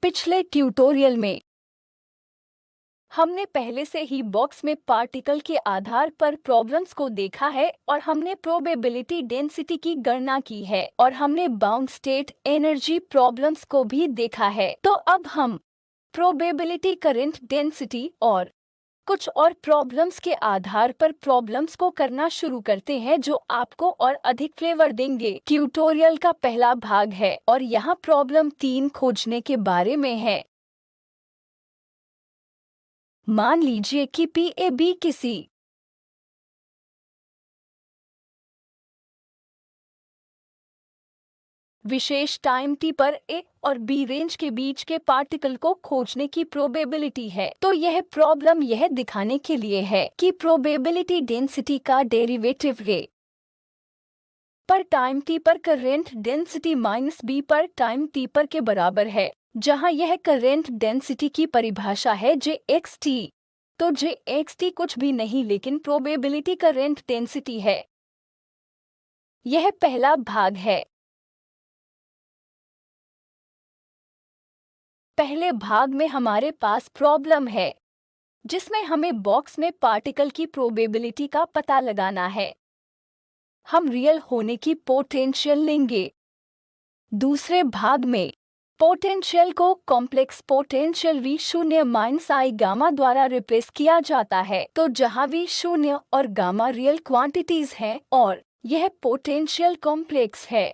पिछले ट्यूटोरियल में हमने पहले से ही बॉक्स में पार्टिकल के आधार पर प्रॉब्लम्स को देखा है और हमने प्रोबेबिलिटी डेंसिटी की गणना की है और हमने बाउंड स्टेट एनर्जी प्रॉब्लम्स को भी देखा है। तो अब हम प्रोबेबिलिटी करंट डेंसिटी और कुछ और प्रॉब्लम्स के आधार पर प्रॉब्लम्स को करना शुरू करते हैं जो आपको और अधिक फ्लेवर देंगे। ट्यूटोरियल का पहला भाग है और यहाँ प्रॉब्लम 3 खोजने के बारे में है। मान लीजिए कि PAB किसी विशेष टाइम t पर A और B रेंज के बीच के पार्टिकल को खोजने की प्रोबेबिलिटी है। तो यह प्रॉब्लम यह दिखाने के लिए है कि प्रोबेबिलिटी डेंसिटी का डेरिवेटिव A पर टाइम t पर करंट डेंसिटी माइनस B पर टाइम t पर के बराबर है, जहां यह करंट डेंसिटी की परिभाषा है JXT। तो JXT कुछ भी नहीं लेकिन प्रोबेबिलिटी करंट डेंसिटी है। यह पहला भाग है। पहले भाग में हमारे पास प्रॉब्लम है जिसमें हमें बॉक्स में पार्टिकल की प्रोबेबिलिटी का पता लगाना है। हम रियल होने की पोटेंशियल लेंगे। दूसरे भाग में पोटेंशियल को कॉम्प्लेक्स पोटेंशियल V शून्य माइनस I गामा द्वारा रिप्लेस किया जाता है। तो जहां V शून्य और गामा रियल क्वांटिटीज हैं और यह पोटेंशियल कॉम्प्लेक्स है,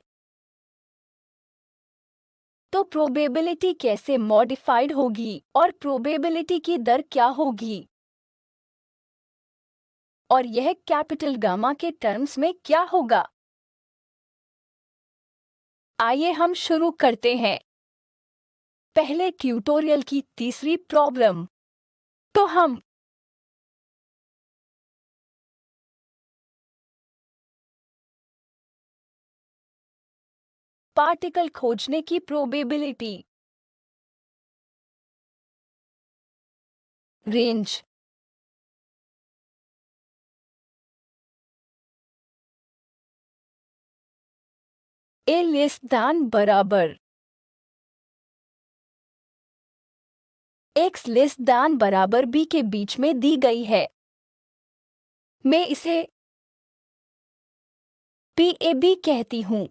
तो प्रोबेबिलिटी कैसे मॉडिफाइड होगी और प्रोबेबिलिटी की दर क्या होगी और यह कैपिटल गामा के टर्म्स में क्या होगा। आइए हम शुरू करते हैं। पहले ट्यूटोरियल की तीसरी प्रॉब्लम। तो हम पार्टिकल खोजने की probability range A less than बराबर X लेस दैन बराबर B के बीच में दी गई है। मैं इसे PAB कहती हूँ।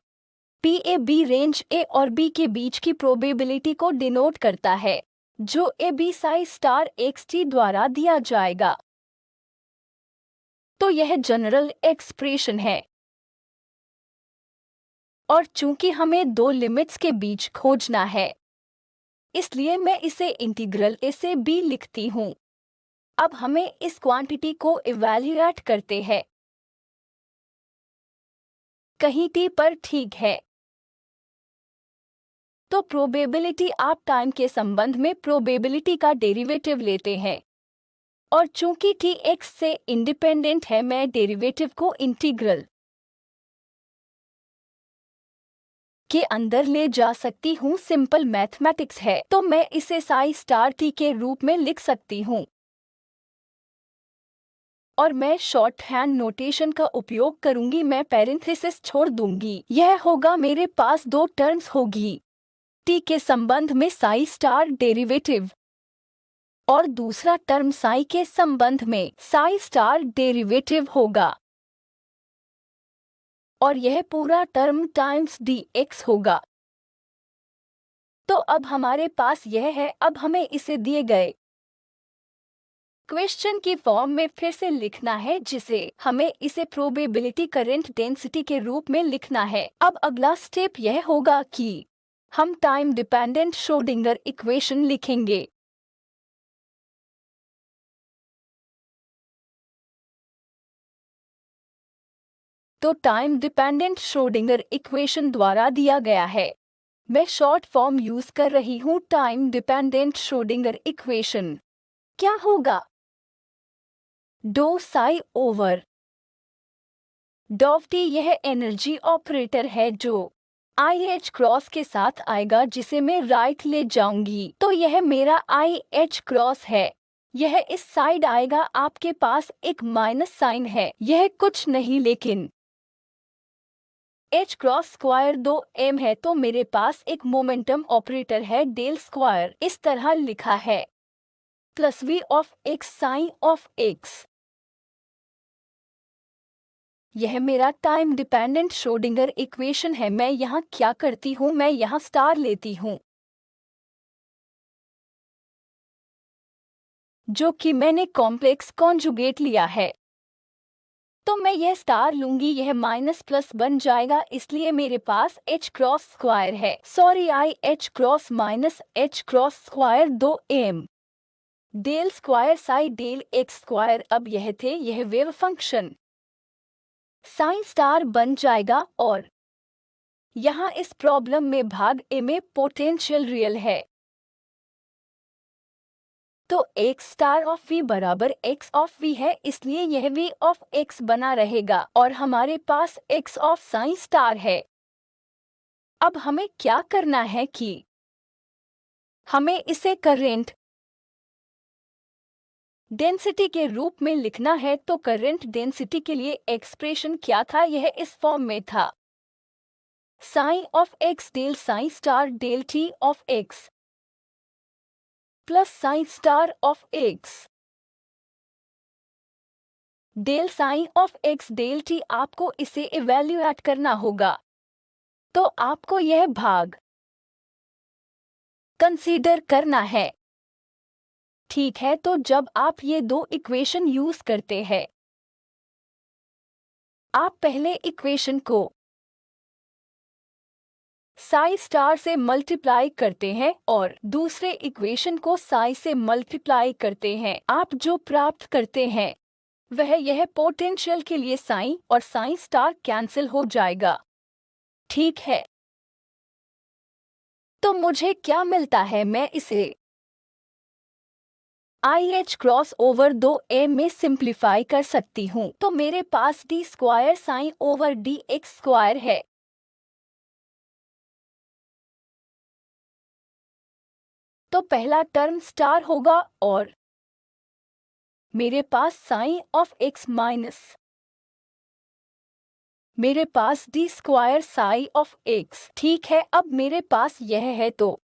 PAB रेंज A और B के बीच की प्रोबेबिलिटी को डिनोट करता है, जो AB साई स्टार XT द्वारा दिया जाएगा। तो यह जनरल एक्सप्रेशन है और चूंकि हमें दो लिमिट्स के बीच खोजना है, इसलिए मैं इसे इंटीग्रल A से B लिखती हूँ। अब हमें इस क्वांटिटी को इवैल्यूएट करते हैं। कहीं t पर ठीक है, तो प्रोबेबिलिटी आप टाइम के संबंध में प्रोबेबिलिटी का डेरिवेटिव लेते हैं और चूंकि t x से इंडिपेंडेंट है, मैं डेरिवेटिव को इंटीग्रल के अंदर ले जा सकती हूँ। सिंपल मैथमेटिक्स है, तो मैं इसे साई स्टार t के रूप में लिख सकती हूँ और मैं शॉर्ट हैंड नोटेशन का उपयोग करूंगी। मैं पैरेंथेसिस छोड़ दूंगी। यह होगा, मेरे पास दो टर्म्स होगी, t के संबंध में साई स्टार डेरिवेटिव और दूसरा टर्म साई के संबंध में साई स्टार डेरिवेटिव होगा और यह पूरा टर्म टाइम्स dx होगा। तो अब हमारे पास यह है। अब हमें इसे दिए गए क्वेश्चन की फॉर्म में फिर से लिखना है, जिसे हमें इसे प्रोबेबिलिटी करंट डेंसिटी के रूप में लिखना है। अब अगला स्टेप यह होगा कि हम टाइम डिपेंडेंट श्रोडिंगर इक्वेशन लिखेंगे। तो टाइम डिपेंडेंट श्रोडिंगर इक्वेशन द्वारा दिया गया है। मैं शॉर्ट फॉर्म यूज कर रही हूँ। टाइम डिपेंडेंट श्रोडिंगर इक्वेशन क्या होगा? Doh psi over doh t यह एनर्जी ऑपरेटर है जो IH क्रॉस के साथ आएगा, जिसे मैं राइट ले जाऊंगी। तो यह मेरा IH क्रॉस है। यह इस साइड आएगा। आपके पास एक माइनस साइन है। यह कुछ नहीं लेकिन एच क्रॉस स्क्वायर 2m है, तो मेरे पास एक मोमेंटम ऑपरेटर है डेल स्क्वायर, इस तरह लिखा है, plus v of x psi of x। यह मेरा टाइम डिपेंडेंट श्रोडिंगर इक्वेशन है। मैं यहाँ क्या करती हूँ, मैं यहाँ स्टार लेती हूँ, जो कि मैंने कॉम्प्लेक्स कॉन्जुगेट लिया है। तो मैं यह स्टार लूंगी, यह माइनस प्लस बन जाएगा, इसलिए मेरे पास h क्रॉस स्क्वायर है, sorry I h cross minus h cross square 2m del square psi del x square. अब यह वेव फंक्शन साइन स्टार बन जाएगा, और यहाँ इस प्रॉब्लम में भाग a में पोटेंशियल रियल है, तो x स्टार ऑफ v बराबर x ऑफ v है, इसलिए यह v ऑफ x बना रहेगा, और हमारे पास x ऑफ साइन स्टार है। अब हमें क्या करना है कि हमें इसे करंट डेंसिटी के रूप में लिखना है। तो करंट डेंसिटी के लिए एक्सप्रेशन क्या था, यह इस फॉर्म में था, psi of x del psi star del t of x plus psi star of x del psi of x del t। आपको इसे इवैल्यूएट करना होगा, तो आपको यह भाग कंसीडर करना है। ठीक है, तो जब आप ये दो इक्वेशन यूज करते हैं, आप पहले इक्वेशन को साई स्टार से मल्टीप्लाई करते हैं और दूसरे इक्वेशन को साई से मल्टीप्लाई करते हैं। आप जो प्राप्त करते हैं वह यह पोटेंशियल के लिए साइन और साइन स्टार कैंसिल हो जाएगा। ठीक है, तो मुझे क्या मिलता है, मैं इसे I H cross over 2m में सिंप्लीफाई कर सकती हूँ, तो मेरे पास d square sine over d x square है। तो पहला टर्म स्टार होगा, और मेरे पास साइन ऑफ x माइनस मेरे पास d square psi of x। ठीक है, अब मेरे पास यह है, तो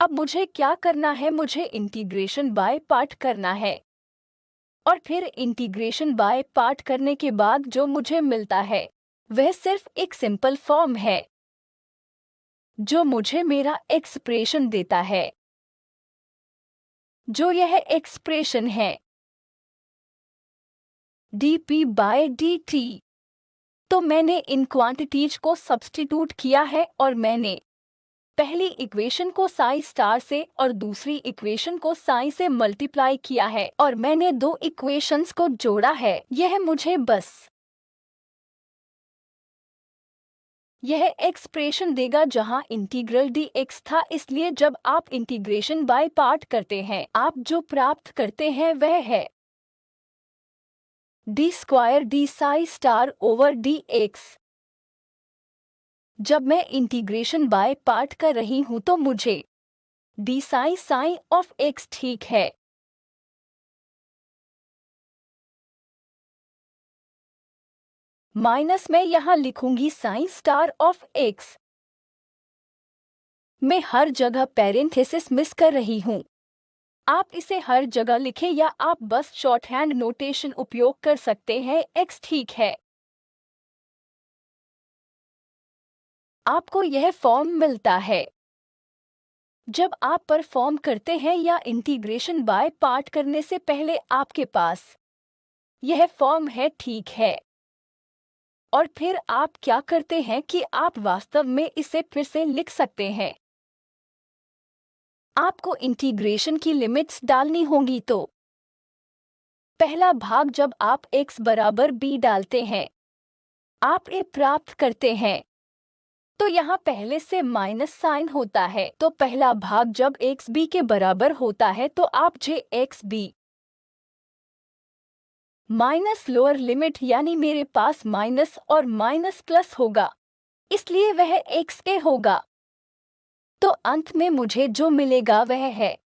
अब मुझे क्या करना है, मुझे इंटीग्रेशन बाय पार्ट करना है, और फिर इंटीग्रेशन बाय पार्ट करने के बाद जो मुझे मिलता है वह सिर्फ एक सिंपल फॉर्म है, जो मुझे मेरा एक्सप्रेशन देता है, जो यह एक्सप्रेशन है dp बाय dt। तो मैंने इन क्वांटिटीज को सब्स्टिट्यूट किया है, और मैंने पहली इक्वेशन को साई स्टार से और दूसरी इक्वेशन को साई से मल्टीप्लाई किया है, और मैंने दो इक्वेशंस को जोड़ा है। यह मुझे बस यह एक्सप्रेशन देगा जहां इंटीग्रल dx था, इसलिए जब आप इंटीग्रेशन बाय पार्ट करते हैं, आप जो प्राप्त करते हैं वह है D square D Sai star over dx। जब मैं इंटीग्रेशन बाय पार्ट कर रही हूं, तो मुझे D psi psi of x ठीक है, माइनस मैं यहाँ लिखूंगी साइन स्टार ऑफ x। मैं हर जगह पैरेंथेसिस मिस कर रही हूँ, आप इसे हर जगह लिखें या आप बस शॉर्ट हैंड नोटेशन उपयोग कर सकते हैं, x ठीक है। आपको यह फॉर्म मिलता है जब आप परफॉर्म करते हैं या इंटीग्रेशन बाय पार्ट करने से पहले आपके पास यह फॉर्म है, ठीक है। और फिर आप क्या करते हैं कि आप वास्तव में इसे फिर से लिख सकते हैं। आपको इंटीग्रेशन की लिमिट्स डालनी होंगी, तो पहला भाग जब आप x बराबर b डालते हैं, आप a प्राप्त करते हैं, तो यहाँ पहले से माइनस साइन होता है, तो पहला भाग जब x b के बराबर होता है, तो आप j x b minus lower limit, यानी मेरे पास माइनस और माइनस प्लस होगा, इसलिए वह x a होगा। तो अंत में मुझे जो मिलेगा वह है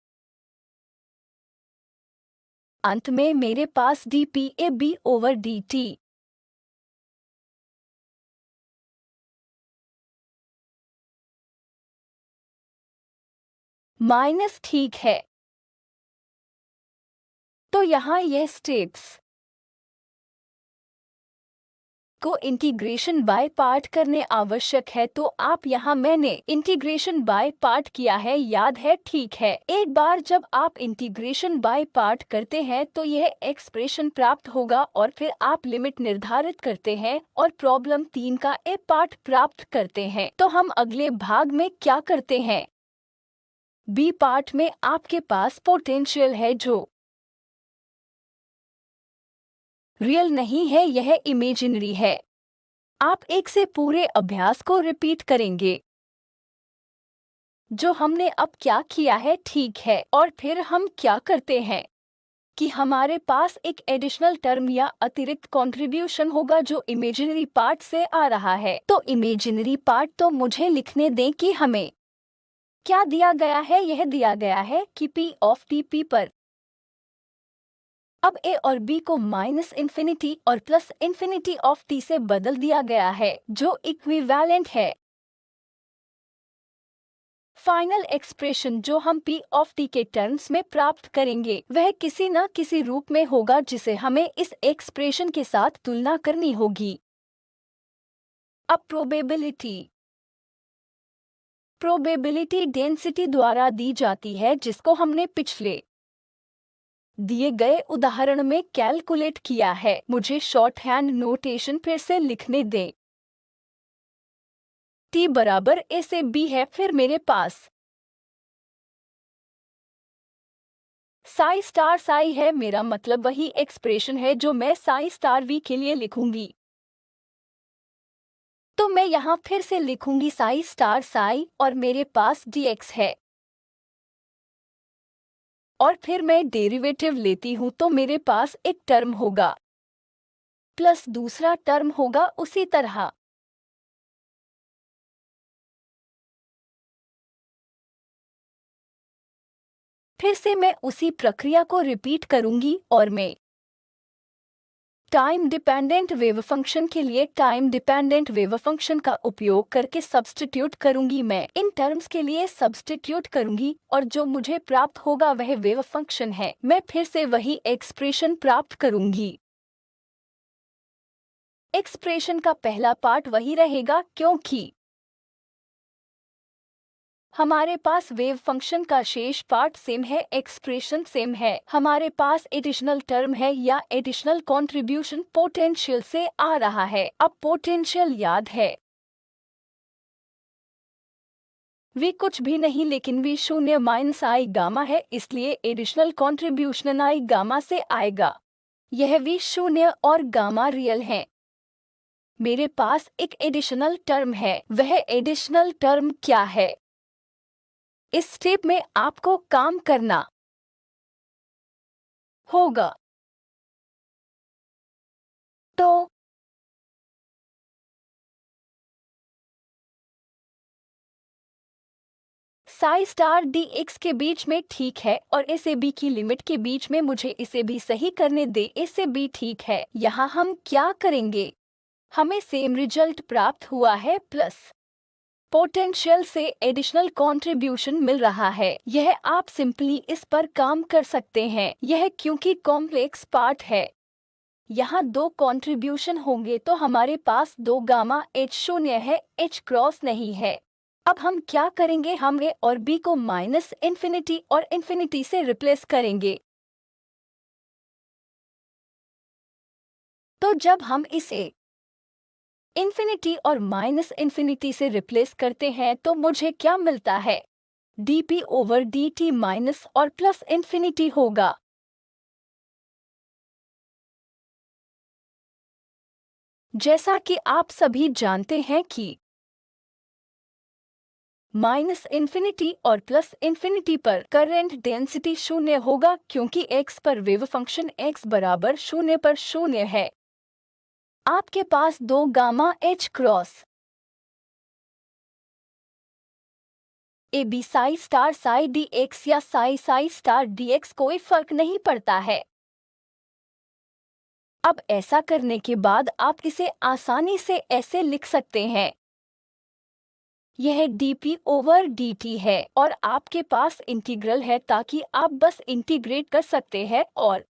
अंत में मेरे पास dPAB ओवर dt। माइनस ठीक है। तो यहाँ यह स्टेप्स को इंटीग्रेशन बाय पार्ट करने आवश्यक है, तो आप यहाँ मैंने इंटीग्रेशन बाय पार्ट किया है, याद है? ठीक है। एक बार जब आप इंटीग्रेशन बाय पार्ट करते हैं तो यह एक्सप्रेशन प्राप्त होगा और फिर आप लिमिट निर्धारित करते हैं और प्रॉब्लम 3 का ए पार्ट प्राप्त करते हैं। तो हम अगले भाग में क्या करते हैं? बी पार्ट में आपके पास पोटेंशियल है जो रियल नहीं है, यह इमेजिनरी है। आप एक से पूरे अभ्यास को रिपीट करेंगे जो हमने अब क्या किया है, ठीक है। और फिर हम क्या करते हैं कि हमारे पास एक एडिशनल टर्म या अतिरिक्त कंट्रीब्यूशन होगा जो इमेजिनरी पार्ट से आ रहा है। तो इमेजिनरी पार्ट तो मुझे लिखने दें कि हमें क्या दिया गया है। यह दिया गया है कि P ऑफ T पर अब A और B को माइनस इन्फिनिटी और प्लस इन्फिनिटी ऑफ T से बदल दिया गया है जो इक्विवेलेंट है। फाइनल एक्सप्रेशन जो हम P ऑफ T के टर्म्स में प्राप्त करेंगे वह किसी न किसी रूप में होगा जिसे हमें इस एक्सप्रेशन के साथ तुलना करनी होगी। अब प्रोबेबिलिटी डेंसिटी द्वारा दी जाती है जिसको हमने पिछले दिए गए उदाहरण में कैलकुलेट किया है। मुझे शॉर्ट हैंड नोटेशन फिर से लिखने दें। T बराबर A से B है, फिर मेरे पास साई स्टार साई है, मेरा मतलब वही एक्सप्रेशन है जो मैं साई स्टार V के लिए लिखूंगी। तो मैं यहाँ फिर से लिखूंगी साई स्टार साई और मेरे पास dx है और फिर मैं डेरिवेटिव लेती हूँ तो मेरे पास एक टर्म होगा प्लस दूसरा टर्म होगा उसी तरह। फिर से मैं उसी प्रक्रिया को रिपीट करूंगी और मैं टाइम डिपेंडेंट वेव फंक्शन के लिए टाइम डिपेंडेंट वेव फंक्शन का उपयोग करके सब्स्टिट्यूट करूंगी। मैं इन टर्म्स के लिए सब्स्टिट्यूट करूंगी और जो मुझे प्राप्त होगा वह वेव फंक्शन है। मैं फिर से वही एक्सप्रेशन प्राप्त करूंगी। एक्सप्रेशन का पहला पार्ट वही रहेगा क्योंकि हमारे पास वेव फंक्शन का शेष पार्ट सेम है, एक्सप्रेशन सेम है। हमारे पास एडिशनल टर्म है या एडिशनल कंट्रीब्यूशन पोटेंशियल से आ रहा है। अब पोटेंशियल याद है वी कुछ भी नहीं लेकिन वी शून्य माइनस आई गामा है, इसलिए एडिशनल कंट्रीब्यूशन आई गामा से आएगा। यह वी शून्य और गामा रियल है। मेरे पास एक एडिशनल टर्म है, वह एडिशनल टर्म क्या है? इस स्टेप में आपको काम करना होगा। तो साई स्टार डी एक्स के बीच में ठीक है और ए से बी की लिमिट के बीच में मुझे इसे भी सही करने दे। ए से बी ठीक है। यहाँ हम क्या करेंगे? हमें सेम रिजल्ट प्राप्त हुआ है प्लस पोटेंशियल से एडिशनल कंट्रीब्यूशन मिल रहा है। यह आप सिंपली इस पर काम कर सकते हैं। यह क्योंकि कॉम्प्लेक्स पार्ट है, यहाँ दो कंट्रीब्यूशन होंगे तो हमारे पास दो गामा एच शून्य है, एच क्रॉस नहीं है। अब हम क्या करेंगे? हम ए और बी को माइनस इन्फिनिटी और इन्फिनिटी से रिप्लेस करेंगे। तो जब हम इसे इन्फिनिटी और माइनस इन्फिनिटी से रिप्लेस करते हैं तो मुझे क्या मिलता है? dp ओवर dt माइनस और प्लस इन्फिनिटी होगा। जैसा कि आप सभी जानते हैं कि माइनस इन्फिनिटी और प्लस इन्फिनिटी पर करंट डेंसिटी शून्य होगा क्योंकि x पर वेव फंक्शन x बराबर शून्य पर शून्य है। आपके पास दो gamma h cross a b psi star psi d x या psi psi star d x कोई फर्क नहीं पड़ता है। अब ऐसा करने के बाद आप इसे आसानी से ऐसे लिख सकते हैं, यह dp/dt है और आपके पास इंटीग्रल है ताकि आप बस इंटीग्रेट कर सकते हैं और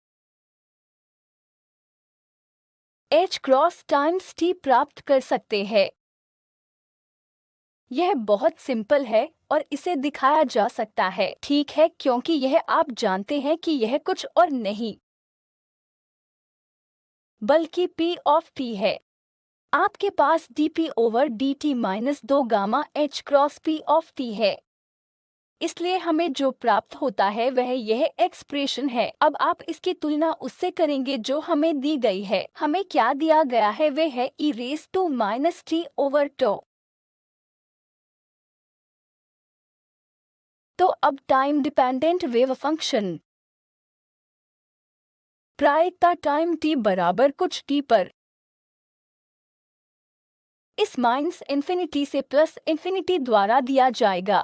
h क्रॉस टाइम्स t प्राप्त कर सकते हैं। यह बहुत सिंपल है और इसे दिखाया जा सकता है, ठीक है, क्योंकि यह आप जानते हैं कि यह कुछ और नहीं बल्कि p ऑफ t है। आपके पास dp/dt minus 2 gamma h cross p of t है। इसलिए हमें जो प्राप्त होता है वह यह एक्सप्रेशन है। अब आप इसकी तुलना उससे करेंगे जो हमें दी गई है। हमें क्या दिया गया है वह है e raise to minus t over tau. तो अब टाइम डिपेंडेंट वेव फंक्शन प्रायिकता टाइम t बराबर कुछ t पर इस माइनस इन्फिनिटी से प्लस इन्फिनिटी द्वारा दिया जाएगा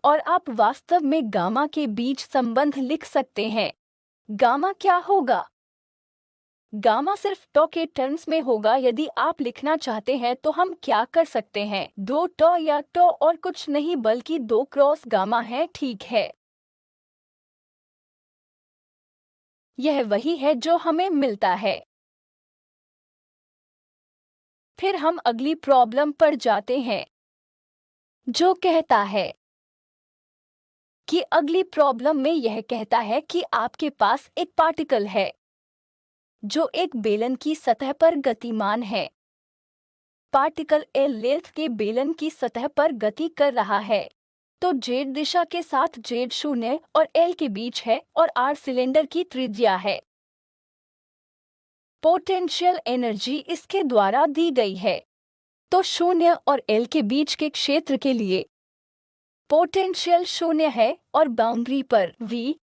और आप वास्तव में गामा के बीच संबंध लिख सकते हैं। गामा क्या होगा? गामा सिर्फ टॉ के टर्म्स में होगा। यदि आप लिखना चाहते हैं तो हम क्या कर सकते हैं, 2 टॉ या टॉ और कुछ नहीं बल्कि 2 क्रॉस गामा है, ठीक है। यह वही है जो हमें मिलता है। फिर हम अगली प्रॉब्लम पर जाते हैं जो कहता है कि अगली प्रॉब्लम में यह कहता है कि आपके पास एक पार्टिकल है जो एक बेलन की सतह पर गतिमान है। पार्टिकल एल लेंथ के बेलन की सतह पर गति कर रहा है। तो जेड दिशा के साथ जेड 0 और एल के बीच है और आर सिलेंडर की त्रिज्या है। पोटेंशियल एनर्जी इसके द्वारा दी गई है। तो 0 और एल के बीच के क्षेत्र के लिए पोटेंशियल 0 है और बाउंड्री पर v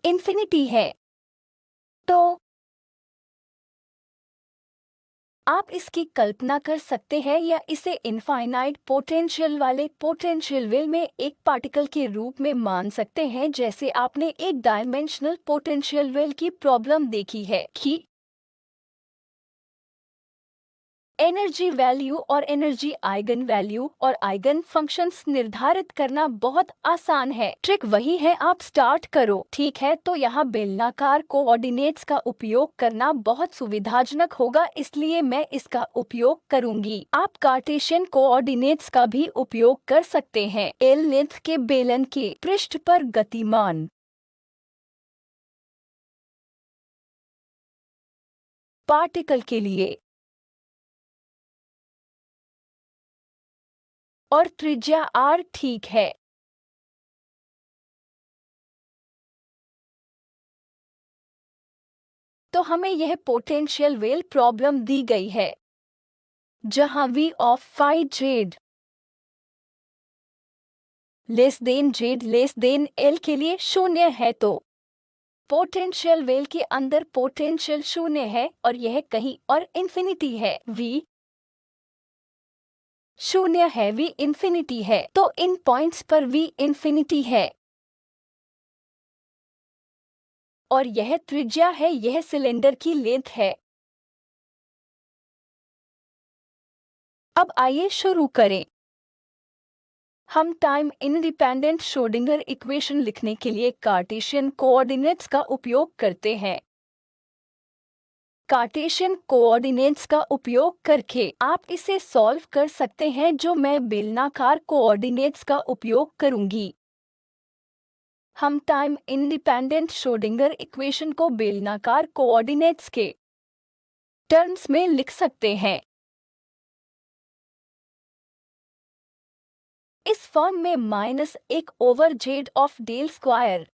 इंफिनिटी है। तो आप इसकी कल्पना कर सकते हैं या इसे इनफाइनाइट पोटेंशियल वाले पोटेंशियल वेल में एक पार्टिकल के रूप में मान सकते हैं, जैसे आपने एक डायमेंशनल पोटेंशियल वेल की प्रॉब्लम देखी है कि एनर्जी वैल्यू और एनर्जी आइगन वैल्यू और आइगन फंक्शंस निर्धारित करना बहुत आसान है। ट्रिक वही है, आप स्टार्ट करो, ठीक है। तो यहाँ बेलनाकार कोऑर्डिनेट्स का उपयोग करना बहुत सुविधाजनक होगा, इसलिए मैं इसका उपयोग करूंगी। आप कार्टेशियन कोऑर्डिनेट्स का भी उपयोग कर सकते हैं। एल लेंथ के बेलन के पृष्ठ पर गतिमान पार्टिकल के लिए और त्रिज्या r, ठीक है। तो हमें यह पोटेंशियल वेल प्रॉब्लम दी गई है जहां v of phi Z less than L के लिए 0 है। तो पोटेंशियल वेल के अंदर पोटेंशियल 0 है और यह कहीं और इंफिनिटी है। v 0 है, v इंफिनिटी है। तो इन पॉइंट्स पर v इंफिनिटी है और यह त्रिज्या है, यह सिलेंडर की लेंथ है। अब आइए शुरू करें। हम टाइम इंडिपेंडेंट श्रोडिंगर इक्वेशन लिखने के लिए कार्टेशियन कोऑर्डिनेट्स का उपयोग करते हैं। कार्टेशियन कोऑर्डिनेट्स का उपयोग करके आप इसे सॉल्व कर सकते हैं, जो मैं बेलनाकार कोऑर्डिनेट्स का उपयोग करूंगी। हम टाइम इंडिपेंडेंट श्रोडिंगर इक्वेशन को बेलनाकार कोऑर्डिनेट्स के टर्म्स में लिख सकते हैं। इस फॉर्म में -1 over Z of del square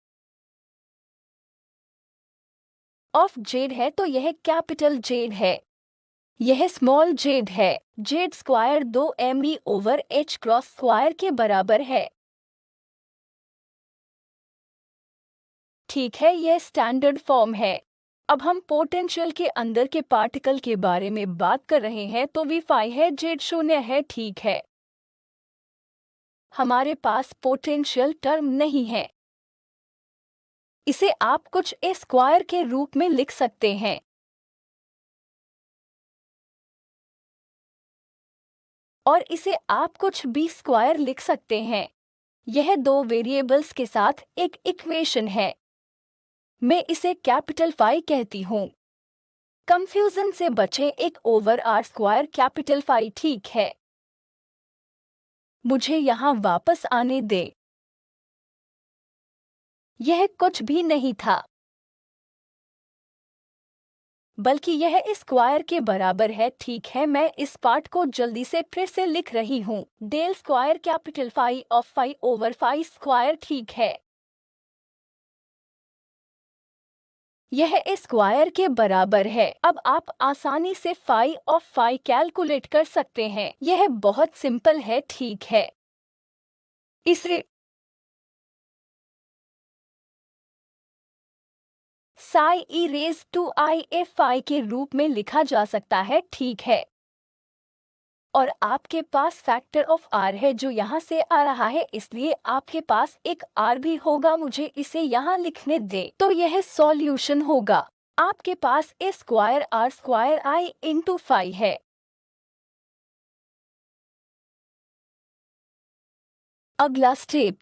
of Z है, तो यह कैपिटल जेड है, यह स्मॉल जेड है। Z square 2 over H cross square के बराबर है, ठीक है। यह स्टैंडर्ड फॉर्म है। अब हम पोटेंशियल के अंदर के पार्टिकल के बारे में बात कर रहे हैं, तो v फाई है, जेड 0 है, ठीक है। हमारे पास पोटेंशियल टर्म नहीं है। इसे आप कुछ ए स्क्वायर के रूप में लिख सकते हैं। और इसे आप कुछ बी स्क्वायर लिख सकते हैं। यह दो वेरिएबल्स के साथ एक इक्वेशन है। मैं इसे कैपिटल फाई कहती हूँ। कंफ्यूजन से बचें, एक over R square capital phi ठीक है। मुझे यहाँ वापस आने दे। यह कुछ भी नहीं था, बल्कि यह स्क्वायर के बराबर है। ठीक है, मैं इस पार्ट को जल्दी से फिर से लिख रही हूँ। Del square capital phi of phi over phi square ठीक है। यह स्क्वायर के बराबर है। अब आप आसानी से फाई ऑफ फाई कैलकुलेट कर सकते हैं। यह बहुत सिंपल है, ठीक है। इसे psi e raise to i f phi के रूप में लिखा जा सकता है, ठीक है। और आपके पास फैक्टर ऑफ आर है जो यहाँ से आ रहा है, इसलिए आपके पास एक आर भी होगा। मुझे इसे यहाँ लिखने दे, तो यह सॉल्यूशन होगा। आपके पास a square r square i into phi है। अगला स्टेप,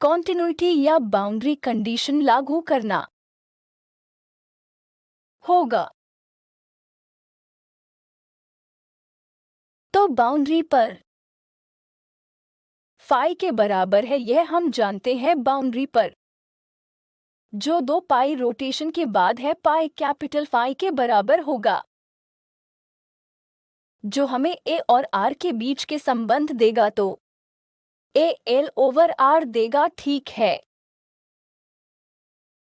कॉन्टिन्यूटी या बाउंड्री कंडीशन लागू करना होगा। तो बाउंड्री पर फाई के बराबर है, यह हम जानते हैं। बाउंड्री पर जो दो पाई रोटेशन के बाद है, पाई कैपिटल फाई के बराबर होगा, जो हमें ए और आर के बीच के संबंध देगा। तो ए एल ओवर आर देगा, ठीक है।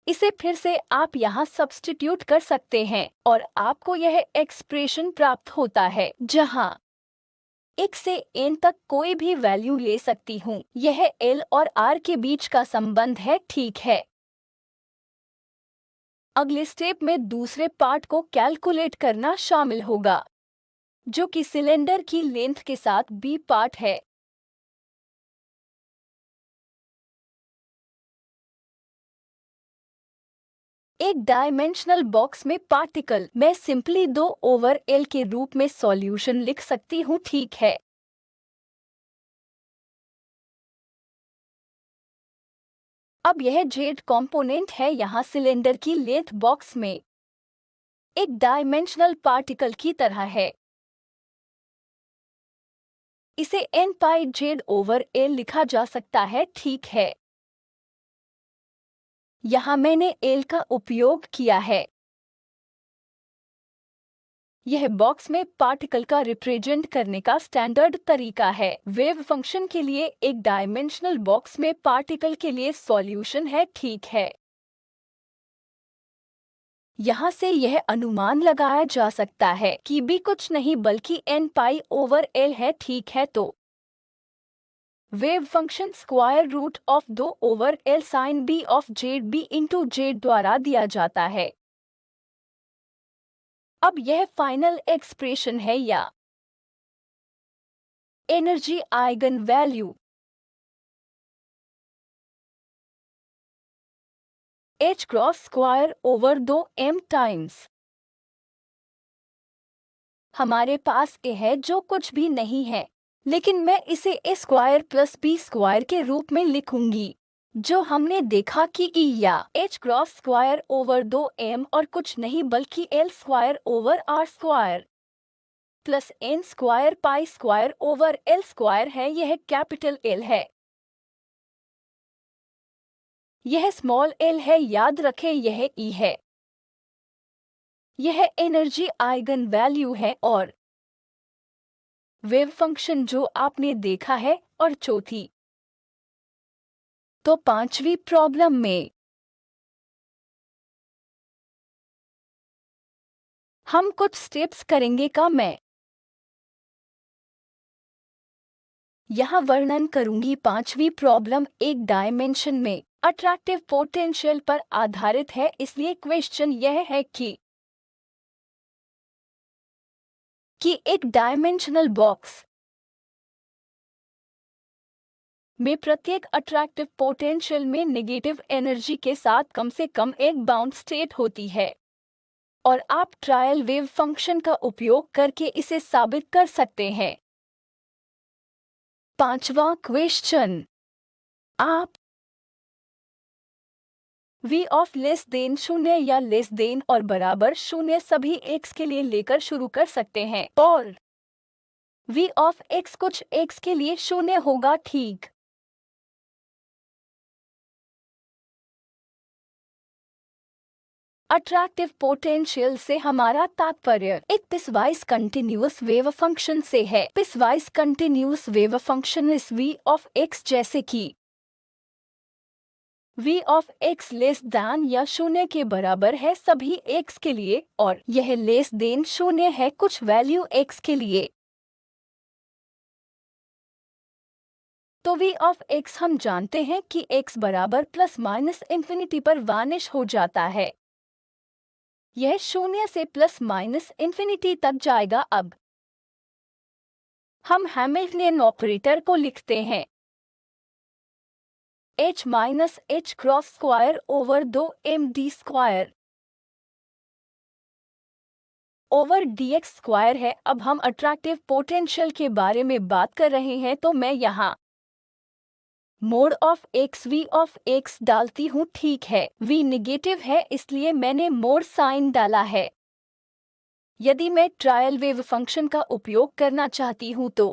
इसे फिर से आप यहाँ सब्स्टिट्यूट कर सकते हैं और आपको यह एक्सप्रेशन प्राप्त होता है, जहाँ एक से एन तक कोई भी वैल्यू ले सकती हूँ। यह एल और आर के बीच का संबंध है, ठीक है। अगले स्टेप में दूसरे पार्ट को कैलकुलेट करना शामिल होगा, जो कि सिलेंडर की लेंथ के साथ बी पार्ट है। एक डायमेंशनल बॉक्स में पार्टिकल मैं सिंपली 2 ओवर एल के रूप में सॉल्यूशन लिख सकती हूँ, ठीक है। अब यह जेड कंपोनेंट है यहाँ सिलेंडर की लेंथ बॉक्स में एक डायमेंशनल पार्टिकल की तरह है। इसे एन पाई जेड ओवर एल लिखा जा सकता है, ठीक है। यहाँ मैंने एल का उपयोग किया है। यह बॉक्स में पार्टिकल का रिप्रेजेंट करने का स्टैंडर्ड तरीका है। वेव फंक्शन के लिए एक डायमेंशनल बॉक्स में पार्टिकल के लिए सॉल्यूशन है, ठीक है। यहाँ से यह अनुमान लगाया जा सकता है कि बी कुछ नहीं बल्कि एन पाई ओवर एल है, ठीक है। तो wave function square root of 2 over L sine B of Z B into Z द्वारा दिया जाता है। अब यह फाइनल एक्सप्रेशन है या energy eigen value H cross square over 2 M times हमारे पास ए है जो कुछ भी नहीं है, लेकिन मैं इसे ए स्क्वायर प्लस बी स्क्वायर के रूप में लिखूंगी, जो हमने देखा कि ई या H cross square over 2 M और कुछ नहीं बल्कि L square over R square plus N square pi square over L square है। यह कैपिटल एल है, यह स्मॉल एल है, याद रखें यह ई है। यह एनर्जी आइगन वैल्यू है और वेव फंक्शन जो आपने देखा है। और चौथी, तो पांचवी प्रॉब्लम में हम कुछ स्टेप्स करेंगे का मैं यहाँ वर्णन करूंगी। पांचवी प्रॉब्लम एक डायमेंशन में अट्रैक्टिव पोटेंशियल पर आधारित है, इसलिए क्वेश्चन यह है कि एक डायमेंशनल बॉक्स में प्रत्येक अट्रैक्टिव पोटेंशियल में नेगेटिव एनर्जी के साथ कम से कम एक बाउंड स्टेट होती है और आप ट्रायल वेव फंक्शन का उपयोग करके इसे साबित कर सकते हैं। पांचवा क्वेश्चन, आप v ऑफ लेस देन 0 या लेस देन और बराबर 0 सभी x के लिए लेकर शुरू कर सकते हैं और v ऑफ x कुछ x के लिए 0 होगा, ठीक। अट्रैक्टिव पोटेंशियल से हमारा तात्पर्य एक पीसवाइज कंटिन्यूअस वेव फंक्शन से है। पीसवाइज कंटिन्यूअस वेव फंक्शन इस v ऑफ x जैसे कि v of x less than या 0 के बराबर है सभी x के लिए और यह लेस देन 0 है कुछ वैल्यू x के लिए। तो v ऑफ x हम जानते हैं कि x बराबर प्लस माइनस इंफिनिटी पर वानिश हो जाता है। यह 0 से प्लस माइनस इंफिनिटी तक जाएगा। अब हम हैमिल्टनियन ऑपरेटर को लिखते हैं h minus h cross square over 2md square over dx square है। अब हम अट्रैक्टिव पोटेंशियल के बारे में बात कर रहे हैं तो मैं यहाँ mode of x v of x डालती हूँ, ठीक है। v निगेटिव है इसलिए मैंने मोड साइन डाला है। यदि मैं ट्रायल वेव फंक्शन का उपयोग करना चाहती हूँ तो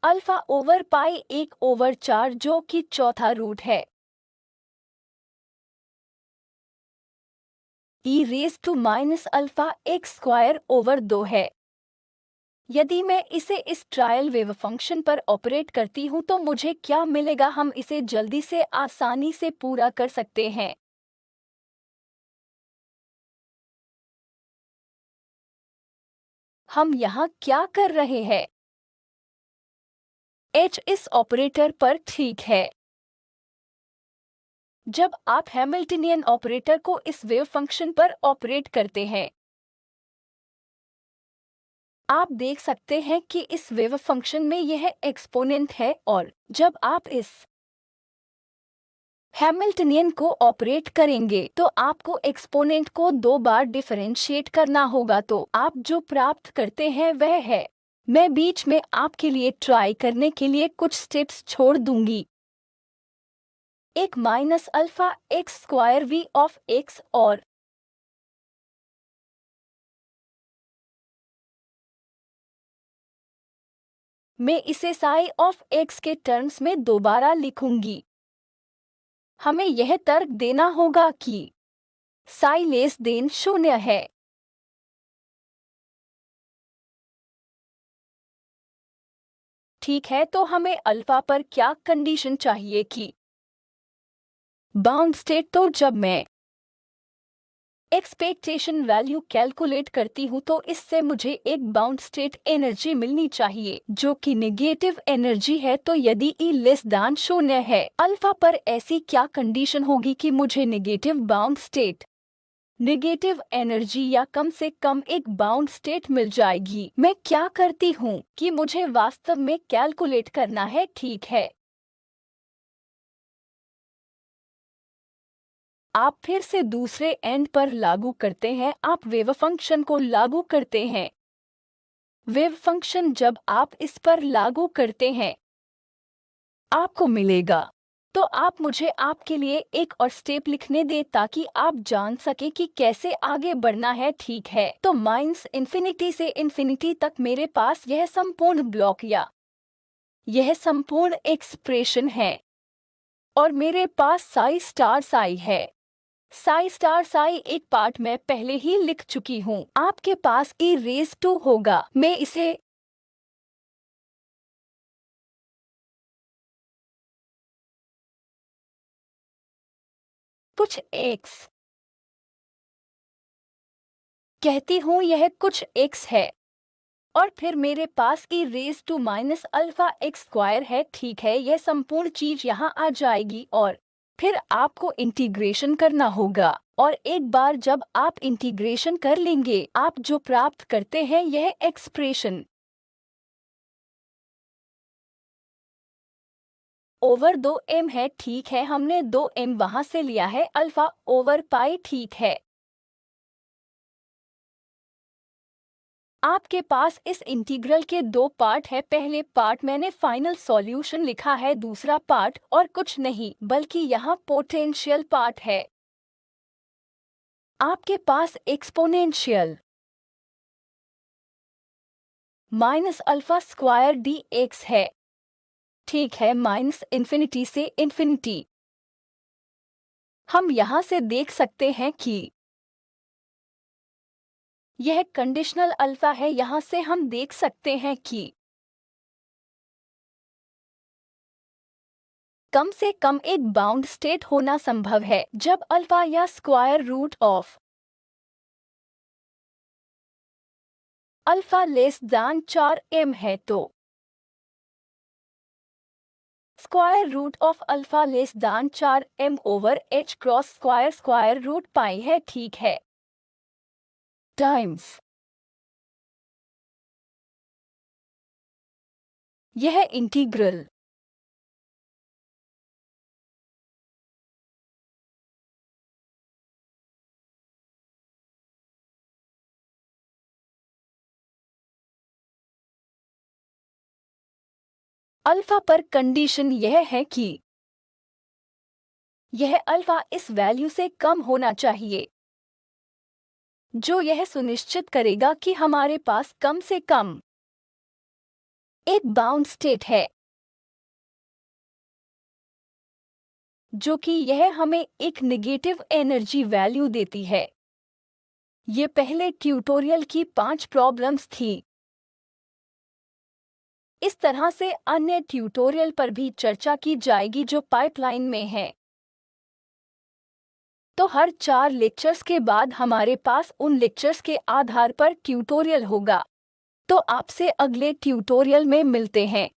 अल्फा ओवर पाई 1 ओवर 4 जो कि चौथा रूट है e raise to minus alpha x square over 2 है। यदि मैं इसे इस ट्रायल वेव फंक्शन पर ऑपरेट करती हूँ तो मुझे क्या मिलेगा, हम इसे जल्दी से आसानी से पूरा कर सकते हैं। हम यहाँ क्या कर रहे हैं, h इस ऑपरेटर पर, ठीक है। जब आप हैमिल्टनियन ऑपरेटर को इस वेव फंक्शन पर ऑपरेट करते हैं आप देख सकते हैं कि इस वेव फंक्शन में यह एक्सपोनेंट है और जब आप इस हैमिल्टनियन को ऑपरेट करेंगे तो आपको एक्सपोनेंट को 2 बार डिफरेंशिएट करना होगा। तो आप जो प्राप्त करते हैं वह है, मैं बीच में आपके लिए ट्राई करने के लिए कुछ स्टेप्स छोड़ दूंगी, एक minus alpha X square v of x और मैं इसे साई ऑफ x के टर्म्स में दोबारा लिखूंगी। हमें यह तर्क देना होगा कि साई लेस देन 0 है। ठीक है, तो हमें अल्फा पर क्या कंडीशन चाहिए कि बाउंड स्टेट। तो जब मैं एक्सपेक्टेशन वैल्यू कैलकुलेट करती हूँ तो इससे मुझे एक बाउंड स्टेट एनर्जी मिलनी चाहिए जो कि नेगेटिव एनर्जी है। तो यदि ई लेस दैन 0 है अल्फा पर ऐसी क्या कंडीशन होगी कि मुझे negative bound state, negative energy या कम से कम एक बाउंड स्टेट मिल जाएगी। मैं क्या करती हूँ कि मुझे वास्तव में कैलकुलेट करना है, ठीक है। आप फिर से दूसरे एंड पर लागू करते हैं, आप वेव फंक्शन को लागू करते हैं। वेव फंक्शन जब आप इस पर लागू करते हैं आपको मिलेगा। तो आप मुझे आपके लिए एक और स्टेप लिखने दें ताकि आप जान सके कि कैसे आगे बढ़ना है, ठीक है। तो माइनस इन्फिनिटी से इन्फिनिटी तक मेरे पास यह संपूर्ण ब्लॉक या यह संपूर्ण एक्सप्रेशन है और मेरे पास साई स्टार साई है। साई स्टार साई एक पार्ट मैं पहले ही लिख चुकी हूँ। आपके पास e रेज टू होगा, मैं इसे कुछ x कहती हूँ, यह कुछ x है और फिर मेरे पास e raise to minus alpha X square है, ठीक है। यह संपूर्ण चीज यहाँ आ जाएगी और फिर आपको इंटीग्रेशन करना होगा और एक बार जब आप इंटीग्रेशन कर लेंगे आप जो प्राप्त करते हैं यह एक्सप्रेशन ओवर 2m है, ठीक है, हमने 2m वहां से लिया है, अल्फा ओवर पाई, ठीक है। आपके पास इस इंटीग्रल के दो पार्ट है, पहले पार्ट मैंने फाइनल सॉल्यूशन लिखा है, दूसरा पार्ट और कुछ नहीं बल्कि यहाँ पोटेंशियल पार्ट है। आपके पास exponential minus alpha square d x है, ठीक है, माइनस इन्फिनिटी से इन्फिनिटी। हम यहाँ से देख सकते हैं कि यह कंडीशनल अल्फा है, यहाँ से हम देख सकते हैं कि कम से कम एक बाउंड स्टेट होना संभव है जब अल्फा या square root of alpha less than 4m है, तो square root of alpha less than 4m over h cross square root pi है, ठीक है, टाइम्स यह इंटीग्रल अल्फा पर कंडीशन यह है कि यह अल्फा इस वैल्यू से कम होना चाहिए, जो यह सुनिश्चित करेगा कि हमारे पास कम से कम एक बाउंड स्टेट है, जो कि यह हमें एक नेगेटिव एनर्जी वैल्यू देती है। ये पहले ट्यूटोरियल की 5 प्रॉब्लम्स थी। इस तरह से अन्य ट्यूटोरियल पर भी चर्चा की जाएगी जो पाइपलाइन में है। तो हर 4 लेक्चर्स के बाद हमारे पास उन लेक्चर्स के आधार पर ट्यूटोरियल होगा। तो आपसे अगले ट्यूटोरियल में मिलते हैं।